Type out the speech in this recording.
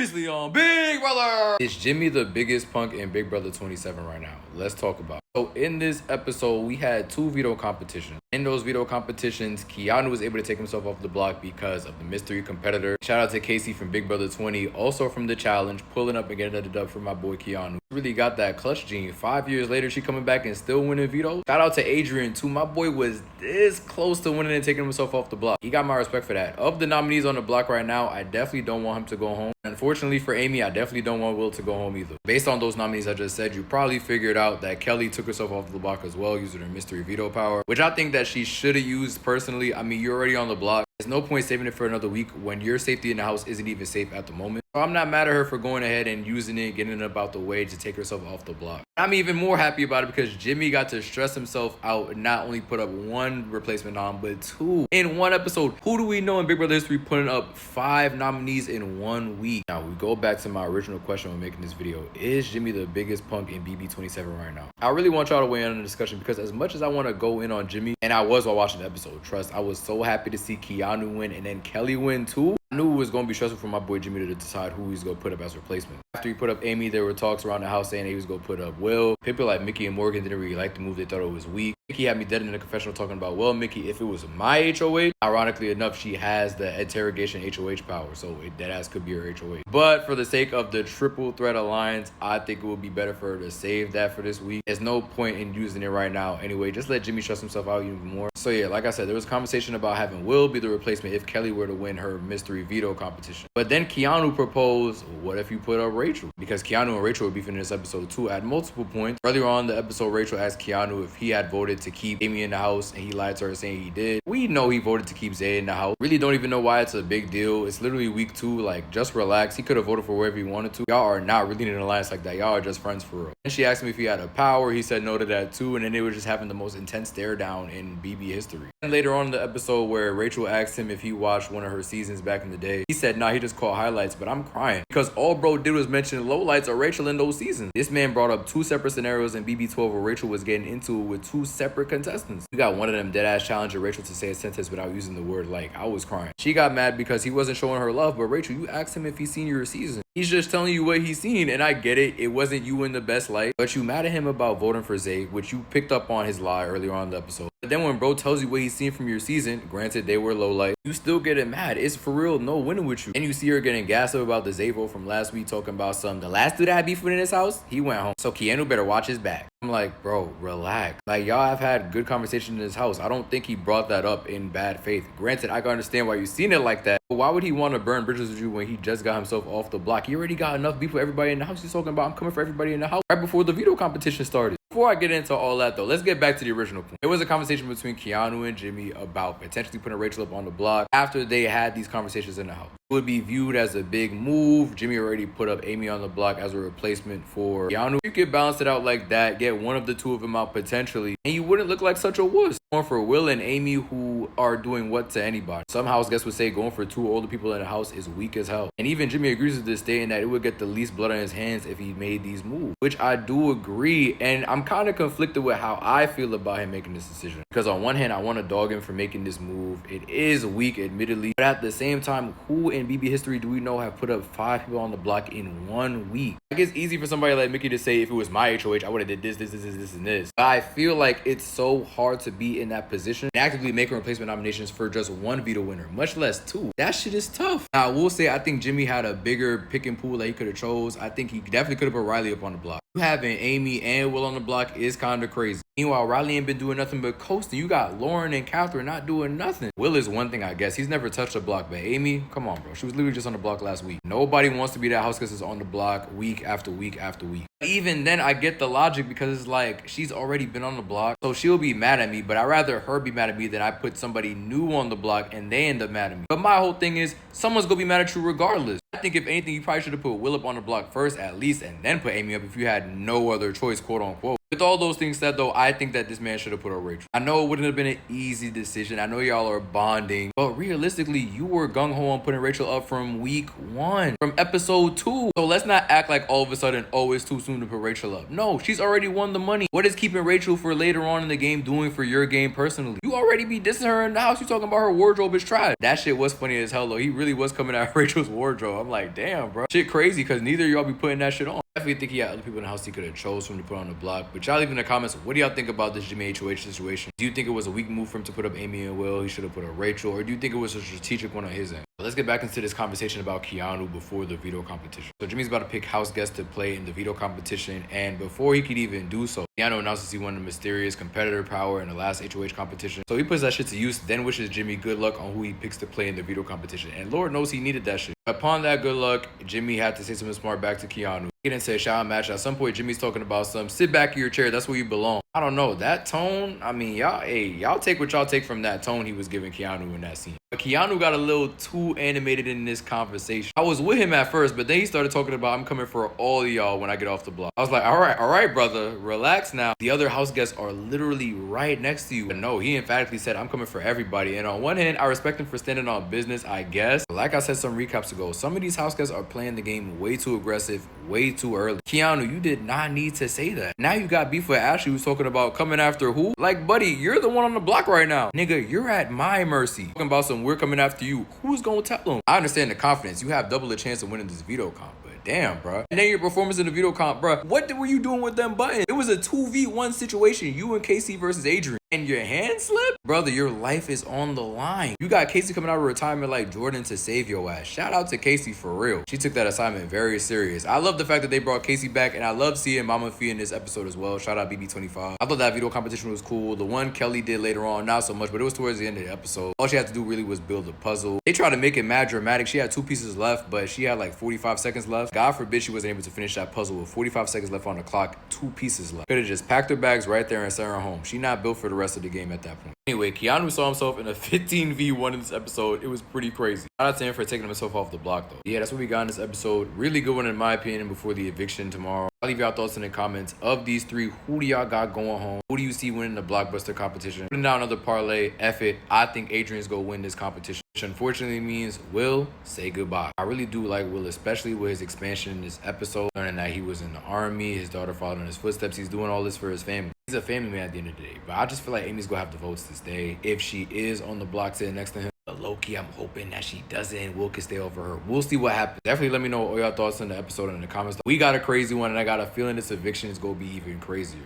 Previously on Big Brother. Is Jimmy the biggest punk in Big Brother 27 right now? Let's talk about it. So in this episode, we had 2 veto competitions. In those veto competitions, Keanu was able to take himself off the block because of the mystery competitor. Shout out to Casey from Big Brother 20, also from the challenge, pulling up and getting another dub for my boy Keanu. Really got that clutch gene. 5 years later, she coming back and still winning veto. Shout out to Adrian too. My boy was this close to winning and taking himself off the block. He got my respect for that. Of the nominees on the block right now, I definitely don't want him to go home. Unfortunately for Amy, I definitely don't want Will to go home either. Based on those nominees I just said, you probably figured out that Kelley took herself off the block as well, using her mystery veto power, which I think that she should have used personally. I mean, you're already on the block. There's no point saving it for another week when your safety in the house isn't even safe at the moment. So I'm not mad at her for going ahead and using it, getting it about the way to take herself off the block. I'm even more happy about it because Jimmy got to stress himself out and not only put up 1 replacement nom, but 2 in 1 episode. Who do we know in Big Brother history putting up 5 nominees in 1 week? Now, we go back to my original question when making this video. Is Jimmy the biggest punk in BB27 right now? I really want y'all to weigh in on the discussion because as much as I want to go in on Jimmy, and I was while watching the episode, trust, I was so happy to see Keanu win and then Kelley win too. I knew it was going to be stressful for my boy Jimmy to decide who he's going to put up as replacement. After he put up Amy, there were talks around the house saying he was going to put up Will. People like Mickey and Morgan didn't really like the move. They thought it was weak. Mickey had me dead in the confessional talking about, well, Mickey, if it was my HOH, ironically enough, she has the interrogation HOH power, so that ass could be her HOH. But for the sake of the triple threat alliance, I think it would be better for her to save that for this week. There's no point in using it right now anyway. Just let Jimmy stress himself out even more. So yeah, like I said, there was a conversation about having Will be the replacement if Kelley were to win her mystery veto competition. But then Keanu proposed, what if you put up Rachel? Because Keanu and Rachel were beefing in this episode too at multiple points. Earlier on in the episode, Rachel asked Keanu if he had voted to keep Amy in the house, and he lied to her saying he did. We know he voted to keep Zay in the house. Really don't even know why it's a big deal. It's literally week 2. Like, just relax. He could have voted for whoever he wanted to. Y'all are not really in an alliance like that. Y'all are just friends for real. And she asked him if he had a power. He said no to that too. And then they were just having the most intense stare down in BB history. And later on in the episode where Rachel asked him if he watched one of her seasons back in the day, he said, nah, he just caught highlights, but I'm crying because all bro did was mention lowlights of Rachel in those seasons. This man brought up 2 separate scenarios in BB12 where Rachel was getting into it with 2 separate contestants. You got one of them dead ass challenging Rachel to say a sentence without using the word like. I was crying. She got mad because he wasn't showing her love, but Rachel, you asked him if he's seen your season. He's just telling you what he's seen, and I get it. It wasn't you in the best light, but you mad at him about voting for Zay, which you picked up on his lie earlier on in the episode. But then when bro tells you what he's seen from your season, granted they were low light, you still get it mad. It's for real no winning with you. And you see her getting gassed up about the Zay vote from last week, talking about the last dude that had beef with in his house, he went home. So Keanu better watch his back. I'm like, bro, relax. Like, y'all have had good conversation in his house. I don't think he brought that up in bad faith. Granted, I can understand why you seen it like that, but why would he want to burn bridges with you when he just got himself off the block? He already got enough beef with everybody in the house. He's talking about, I'm coming for everybody in the house right before the veto competition started. Before I get into all that though, let's get back to the original point. There was a conversation between Keanu and Jimmy about potentially putting Rachel up on the block after they had these conversations in the house. It would be viewed as a big move. Jimmy already put up Amy on the block as a replacement for Keanu. You could balance it out like that, get one of the 2 of them out potentially, and you wouldn't look like such a wuss. Going for Will and Amy, who are doing what to anybody. Some house guests would say going for 2 older people in the house is weak as hell. And even Jimmy agrees with this, stating that it would get the least blood on his hands if he made these moves, which I do agree. And I'm kind of conflicted with how I feel about him making this decision. Because on one hand, I want to dog him for making this move. It is weak, admittedly. But at the same time, who in BB history do we know have put up 5 people on the block in 1 week? Like, it's easy for somebody like Mickey to say, if it was my HOH, I would have did this, and this. But I feel like it's so hard to be in that position and actively making replacement nominations for just 1 veto winner, much less 2. That shit is tough. Now, I will say, I think Jimmy had a bigger pick and pool that he could have chose. I think he definitely could have put Riley up on the block. Having Amy and Will on the block is kind of crazy. Meanwhile, Riley ain't been doing nothing but coasting. You got Lauren and Catherine not doing nothing. Will is one thing, I guess. He's never touched a block, but Amy, come on, bro. She was literally just on the block last week. Nobody wants to be that house guest that's on the block week after week after week. Even then, I get the logic because it's like she's already been on the block, so she'll be mad at me, but I'd rather her be mad at me than I put somebody new on the block and they end up mad at me. But my whole thing is, someone's gonna be mad at you regardless. I think if anything, you probably should have put Will up on the block first at least and then put Amy up if you had no other choice, quote unquote. With all those things said, though, I think that this man should have put on Rachel. I know it wouldn't have been an easy decision. I know y'all are bonding, but realistically, you were gung-ho on putting Rachel up from week 1, from episode 2. So let's not act like all of a sudden, oh, it's too soon to put Rachel up. No, she's already won the money. What is keeping Rachel for later on in the game doing for your game personally? You already be dissing her in the house. You talking about her wardrobe is trash. That shit was funny as hell, though. He really was coming at Rachel's wardrobe. I'm like, damn, bro. Shit crazy, because neither of y'all be putting that shit on. I definitely think he had other people in the house he could have chose from to put on the block. But y'all leave in the comments, what do y'all think about this Jimmy HOH situation? Do you think it was a weak move for him to put up Amy and Will? He should have put up Rachel. Or do you think it was a strategic one on his end? Let's get back into this conversation about Keanu before the veto competition. So Jimmy's about to pick house guests to play in the veto competition. And before he could even do so, Keanu announces he won the mysterious competitor power in the last HOH competition. So he puts that shit to use, then wishes Jimmy good luck on who he picks to play in the veto competition. And Lord knows he needed that shit. Upon that good luck, Jimmy had to say something smart back to Keanu. Get into a shout match. At some point, Jimmy's talking about some sit back in your chair. That's where you belong. I don't know. That tone, I mean, y'all take what y'all take from that tone he was giving Keanu in that scene. But Keanu got a little too animated in this conversation. I was with him at first, but then he started talking about, I'm coming for all of y'all when I get off the block. I was like, all right, brother, relax now. The other house guests are literally right next to you. But no, he emphatically said, I'm coming for everybody. And on one hand, I respect him for standing on business, I guess. But like I said some recaps ago, some of these house guests are playing the game way too aggressive, way too early. Keanu, you did not need to say that. Now you got beef with Ashley, who's talking about coming after who? Like, buddy, you're the one on the block right now. Nigga, you're at my mercy. Talking about some we're coming after you. Who's gonna tell them? I understand the confidence. You have double the chance of winning this veto comp. Damn, bro. And then your performance in the veto comp, bro. What were you doing with them buttons? It was a 2v1 situation. You and Casey versus Adrian. And your hand slipped? Brother, your life is on the line. You got Casey coming out of retirement like Jordan to save your ass. Shout out to Casey for real. She took that assignment very serious. I love the fact that they brought Casey back, and I love seeing Mama Fee in this episode as well. Shout out BB25. I thought that veto competition was cool. The one Kelly did later on, not so much, but it was towards the end of the episode. All she had to do really was build a puzzle. They tried to make it mad dramatic. She had 2 pieces left, but she had like 45 seconds left. God forbid she wasn't able to finish that puzzle with 45 seconds left on the clock, 2 pieces left. Could have just packed her bags right there and sent her home. She not built for the rest of the game at that point. Anyway, Keanu saw himself in a 15v1 in this episode. It was pretty crazy. Shout out to him for taking himself off the block, though. Yeah, that's what we got in this episode. Really good one, in my opinion, before the eviction tomorrow. I'll leave y'all thoughts in the comments. Of these 3, who do y'all got going home? Who do you see winning the Blockbuster competition? Putting down another parlay. F it. I think Adrian's gonna win this competition, which unfortunately means Will say goodbye. I really do like Will, especially with his expansion in this episode. Learning that he was in the army, his daughter followed in his footsteps. He's doing all this for his family. He's a family man at the end of the day. But I just feel like Amy's gonna have the votes to stay if she is on the block sitting next to him. But low-key, I'm hoping that she doesn't. Will can stay over her. We'll see what happens. Definitely let me know all y'all thoughts on the episode in the comments. We got a crazy one, and I got a feeling this eviction is gonna be even crazier.